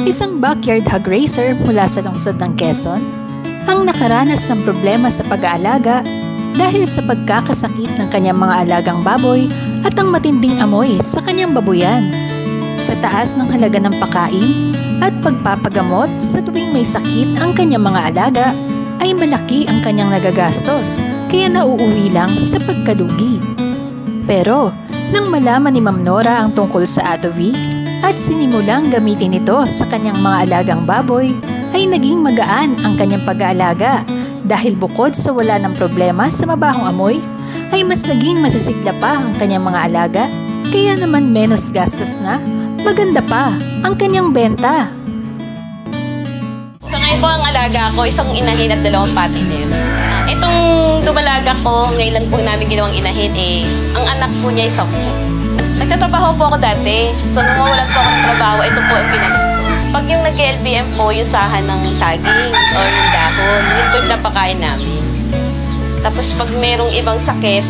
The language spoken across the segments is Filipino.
isang backyard hog raiser mula sa lungsod ng Quezon, ang nakaranas ng problema sa pag-aalaga dahil sa pagkakasakit ng kanyang mga alagang baboy at ang matinding amoy sa kanyang babuyan. Sa taas ng halaga ng pagkain at pagpapagamot sa tuwing may sakit ang kanyang mga alaga, ay malaki ang kanyang nagagastos kaya nauuwi lang sa pagkalugi. Pero nang malaman ni Ma'am Nora ang tungkol sa Atovi at sinimulang gamitin ito sa kanyang mga alagang baboy, ay naging magaan ang kanyang pag-aalaga dahil bukod sa wala ng problema sa mabahong amoy, ay mas naging masisigla pa ang kanyang mga alaga, kaya naman menos gastos na, maganda pa ang kanyang benta. Sa ngayon po ang alaga ko, isang inahin at 2 patiner. Itong dumalaga ko, ngayon lang po namin ginawang inahin ang anak po niya ay 10. Nagtatrabaho po ako dati, so nung mawalan po ako ng trabaho, ito po ang pinalit ko. Pag yung nag-LBM po, yung sahan ng saging or ng dahon, yun po yung napakain namin. Tapos pag merong ibang sakit,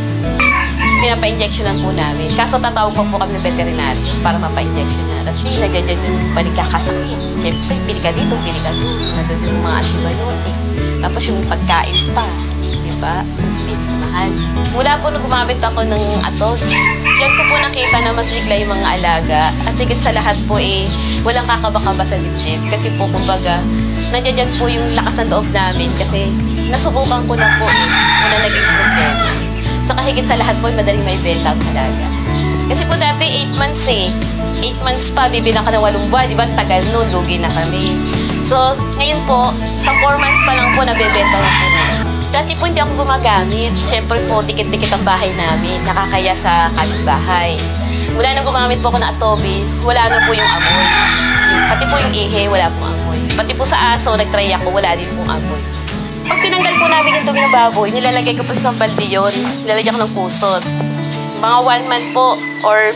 pinapa-injectionan po namin. Kaso tatawag po kami ng veterinary para mapa-injection na. Tapos yun, nagdadyan yung panikakasakit. Siyempre, pili ka dito, pili ka doon. Nandun yung mga antibiotic. Tapos yung pagkain pa, diba? It's mahal. Mula po nung gumamit ako ng Atos, yan ko po nakita na mas bigla yung mga alaga. At higit sa lahat po walang kakaba-kaba sa dibdib. Kasi po, kumbaga, nandiyan po yung lakas ng loob namin. Kasi nasubukan ko na po wala naging problema. Saka higit sa lahat po, madaling may benta ang alaga. Kasi po dati 8 months 8 months pa, bibilang ka ng 8 buwan. Diba? Tagal nun, lugi na kami. So, ngayon po, sa 4 months pa lang po, nabibenta na po na. Dati po hindi ako gumagamit. Siyempre po, dikit-dikit ang bahay namin. Nakakaya sa kapitbahay. Mula nang gumamit po ako ng Atovi, wala na po yung amoy. Pati po yung ihe, wala pong amoy. Pati po sa aso, nag-try ako, wala din pong amoy. Pag tinanggal po namin yung tumi ng baboy, nilalagay ko po sa balde yun. Nilalagyan ko ng pusot. Mga 1 month po, or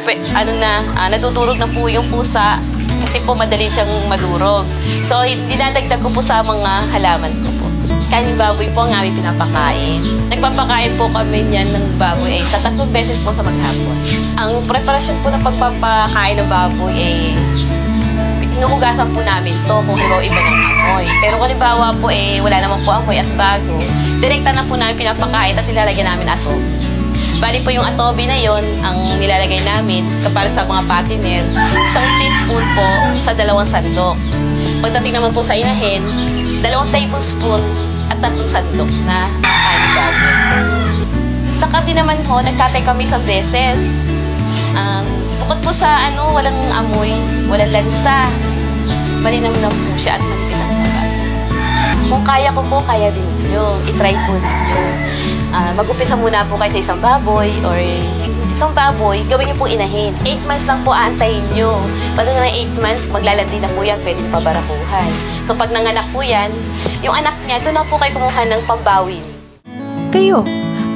nadudurog na po yung pusa kasi po madali siyang madurog. So, dinadagdag ko po sa mga halaman ko po. Kaning baboy po ang aming pinapakain. Nagpapakain po kami niyan ng baboy sa 3 beses po sa maghapon. Ang preparasyon po ng pagpapakain ng baboy inuhugasan po namin to kung iba ng amoy. Pero kung halimbawa po wala naman po amoy at bago, direkta na po namin pinapakain at nilalagyan namin Atovi. Bali po yung Atovi na yon ang nilalagay namin para sa mga patiner, 1 teaspoon po sa 2 sandok. Pagdating naman po sa inahin, 2 tablespoon at 3 sandok na kanin baboy. Sa karne naman po, nagkatay kami 1 beses. Bukod po sa walang amoy, walang lansa, malinam na po siya at manipis ang taba. Kung kaya ko po, kaya din ninyo. I-try po ninyo. Mag-upisa muna po kayo sa isang baboy or isang baboy, gawin niyo po inahin. 8 months lang po aantayin niyo. Pag na 8 months, maglalandi na po yan, pwede pa barakuhan. So pag nanganak po yan, yung anak niya, doon na po kayo kumuha ng pambawin. Kayo,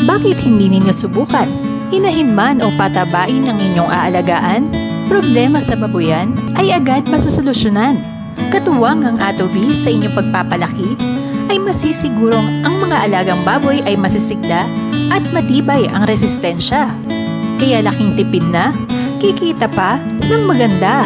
bakit hindi ninyo subukan? Inahin man o patabain ang inyong aalagaan, problema sa babuyan ay agad masusolusyonan. Katuwang ang Atovi sa inyong pagpapalaki, ay masisigurong ang mga alagang baboy ay masisigla at matibay ang resistensya. Kaya laking tipid na, kikita pa ng maganda.